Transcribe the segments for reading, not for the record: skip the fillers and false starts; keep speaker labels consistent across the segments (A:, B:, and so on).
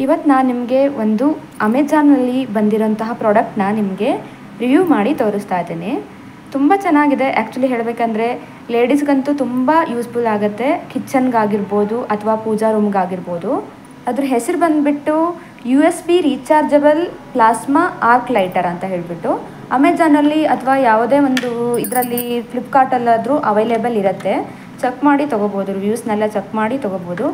A: ಇವತ್ತು ನಾನು ನಿಮಗೆ ಒಂದು ಅಮೆಜಾನಲ್ಲಿ ಬಂದಿರೋಂತಹ ಪ್ರಾಡಕ್ಟ್ನ ನಿಮಗೆ ರಿವ್ಯೂ ಮಾಡಿ ತೋರಿಸ್ತಾ ಇದ್ದೀನಿ. ತುಂಬ ಚೆನ್ನಾಗಿದೆ. ಆ್ಯಕ್ಚುಲಿ ಹೇಳಬೇಕಂದ್ರೆ ಲೇಡೀಸ್ಗಂತೂ ತುಂಬ ಯೂಸ್ಫುಲ್ ಆಗುತ್ತೆ. ಕಿಚನ್ಗಾಗಿರ್ಬೋದು ಅಥವಾ ಪೂಜಾ ರೂಮ್ಗಾಗಿರ್ಬೋದು. ಅದ್ರ ಹೆಸರು ಬಂದುಬಿಟ್ಟು USB rechargeable plasma arc lighter ಅಂತ ಹೇಳಿಬಿಟ್ಟು ಅಮೆಜಾನಲ್ಲಿ ಅಥವಾ ಯಾವುದೇ ಒಂದು ಇದರಲ್ಲಿ ಫ್ಲಿಪ್ಕಾರ್ಟಲ್ಲಾದರೂ ಅವೈಲೇಬಲ್ ಇರುತ್ತೆ. ಚೆಕ್ ಮಾಡಿ ತೊಗೋಬೋದು, ರಿವ್ಯೂಸ್ನೆಲ್ಲ ಚೆಕ್ ಮಾಡಿ ತೊಗೋಬೋದು.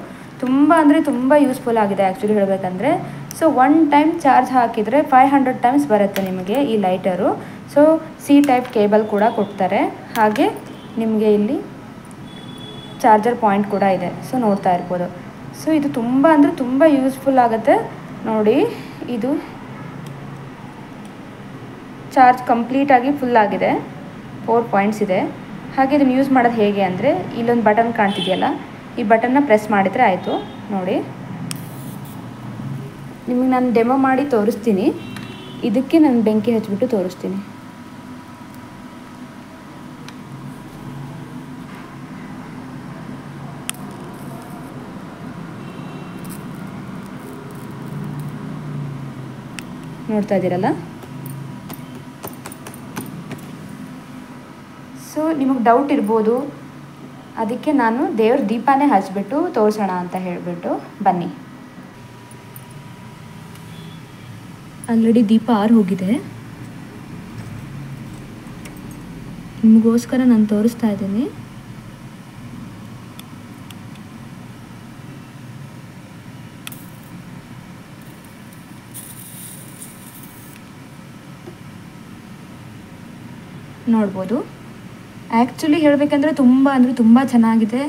A: ತುಂಬ ಅಂದರೆ ತುಂಬ ಯೂಸ್ಫುಲ್ ಆಗಿದೆ ಆ್ಯಕ್ಚುಲಿ ಹೇಳಬೇಕಂದ್ರೆ. ಸೊ 1 ಟೈಮ್ ಚಾರ್ಜ್ ಹಾಕಿದರೆ 500 ಟೈಮ್ಸ್ ಬರುತ್ತೆ ನಿಮಗೆ ಈ lighter. So C type cable ಕೂಡ ಕೊಡ್ತಾರೆ. ಹಾಗೆ ನಿಮಗೆ ಇಲ್ಲಿ ಚಾರ್ಜರ್ ಪಾಯಿಂಟ್ ಕೂಡ ಇದೆ. ಸೊ ನೋಡ್ತಾ ಇರ್ಬೋದು. ಸೊ ಇದು ತುಂಬ ಅಂದರೆ ತುಂಬ ಯೂಸ್ಫುಲ್ ಆಗುತ್ತೆ ನೋಡಿ. ಇದು ಚಾರ್ಜ್ ಕಂಪ್ಲೀಟಾಗಿ ಫುಲ್ ಆಗಿದೆ. 4 ಪಾಯಿಂಟ್ಸ್ ಇದೆ. ಹಾಗೆ ಇದನ್ನು ಯೂಸ್ ಮಾಡೋದು ಹೇಗೆ ಅಂದರೆ ಇಲ್ಲೊಂದು ಬಟನ್ ಕಾಣ್ತಿದೆಯಲ್ಲ, ಈ ಬಟನ್ನ ಪ್ರೆಸ್ ಮಾಡಿದರೆ ಆಯಿತು ನೋಡಿ. ನಿಮಗೆ ನಾನು ಡೆಮೋ ಮಾಡಿ ತೋರಿಸ್ತೀನಿ. ಇದಕ್ಕೆ ನಾನು ಬೆಂಕಿ ಹಚ್ಚಿಬಿಟ್ಟು ತೋರಿಸ್ತೀನಿ. ನೋಡ್ತಾ ಇದ್ದೀರಲ್ಲ. ಸೊ ನಿಮಗೆ ಡೌಟ್ ಇರ್ಬೋದು, ಅದಕ್ಕೆ ನಾನು ದೇವ್ರ ದೀಪನೇ ಹಚ್ಬಿಟ್ಟು ತೋರಿಸೋಣ ಅಂತ ಹೇಳಿಬಿಟ್ಟು ಬನ್ನಿ. ಆಲ್ರೆಡಿ ದೀಪ ಆರು ಹೋಗಿದೆ. ನಿಮಗೋಸ್ಕರ ನಾನು ತೋರಿಸ್ತಾ ಇದ್ದೀನಿ. ನೋಡ್ಬೋದು. ಆ್ಯಕ್ಚುಲಿ ಹೇಳಬೇಕಂದ್ರೆ ತುಂಬ ಅಂದರೆ ತುಂಬ ಚೆನ್ನಾಗಿದೆ.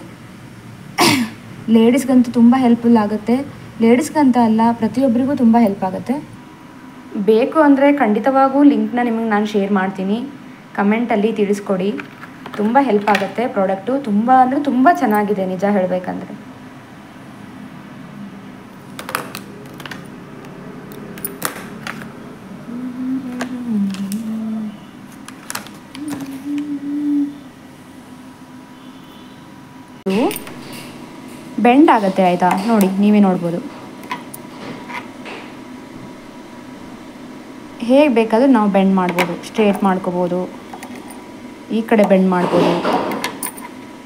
A: ಲೇಡೀಸ್ಗಂತೂ ತುಂಬ ಹೆಲ್ಪ್ಫುಲ್ ಆಗುತ್ತೆ. ಲೇಡೀಸ್ಗಂತ ಅಲ್ಲ, ಪ್ರತಿಯೊಬ್ಬರಿಗೂ ತುಂಬ ಹೆಲ್ಪ್ ಆಗುತ್ತೆ. ಬೇಕು ಅಂದರೆ ಖಂಡಿತವಾಗೂ ಲಿಂಕ್ನ ನಿಮಗೆ ನಾನು ಶೇರ್ ಮಾಡ್ತೀನಿ. ಕಮೆಂಟಲ್ಲಿ ತಿಳಿಸ್ಕೊಡಿ. ತುಂಬ ಹೆಲ್ಪ್ ಆಗುತ್ತೆ. ಪ್ರಾಡಕ್ಟು ತುಂಬ ಅಂದರೆ ತುಂಬ ಚೆನ್ನಾಗಿದೆ ನಿಜ ಹೇಳಬೇಕಂದ್ರೆ. ಬೆಂಡ್ ಆಗುತ್ತೆ ಆಯಿತಾ, ನೋಡಿ ನೀವೇ ನೋಡ್ಬೋದು. ಹೇಗೆ ಬೇಕಾದರೂ ನಾವು ಬೆಂಡ್ ಮಾಡ್ಬೋದು. ಸ್ಟ್ರೇಟ್ ಮಾಡ್ಕೋಬೋದು, ಈ ಕಡೆ ಬೆಂಡ್ ಮಾಡ್ಬೋದು.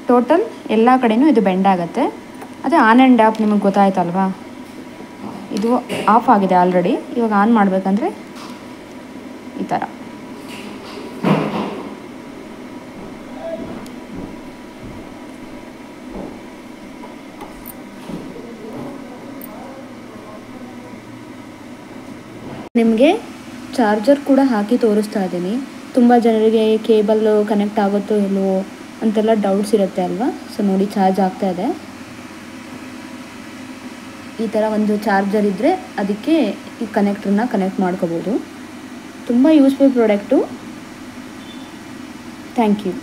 A: ಟೋಟಲ್ ಎಲ್ಲ ಕಡೆಯೂ ಇದು ಬೆಂಡ್ ಆಗುತ್ತೆ. ಅದೇ ಆನ್ ಆ್ಯಂಡ್ ಆಫ್ ನಿಮಗೆ ಗೊತ್ತಾಯ್ತಲ್ವಾ. ಇದು ಆಫ್ ಆಗಿದೆ ಆಲ್ರೆಡಿ. ಇವಾಗ ಆನ್ ಮಾಡಬೇಕಂದ್ರೆ ಈ ಥರ. ನಿಮಗೆ ಚಾರ್ಜರ್ ಕೂಡ ಹಾಕಿ ತೋರಿಸ್ತಾ ಇದ್ದೀನಿ. ತುಂಬ ಜನರಿಗೆ ಕೇಬಲ್ಲು ಕನೆಕ್ಟ್ ಆಗುತ್ತೋ ಇಲ್ಲವೋ ಅಂತೆಲ್ಲ ಡೌಟ್ಸ್ ಇರುತ್ತೆ ಅಲ್ವಾ. ಸೊ ನೋಡಿ ಚಾರ್ಜ್ ಆಗ್ತಾ ಇದೆ. ಈ ಥರ ಒಂದು ಚಾರ್ಜರ್ ಇದ್ದರೆ ಅದಕ್ಕೆ ಈ ಕನೆಕ್ಟ್ರನ್ನ ಕನೆಕ್ಟ್ ಮಾಡ್ಕೋಬೋದು. ತುಂಬ ಯೂಸ್ಫುಲ್ ಪ್ರಾಡಕ್ಟು. Thank you.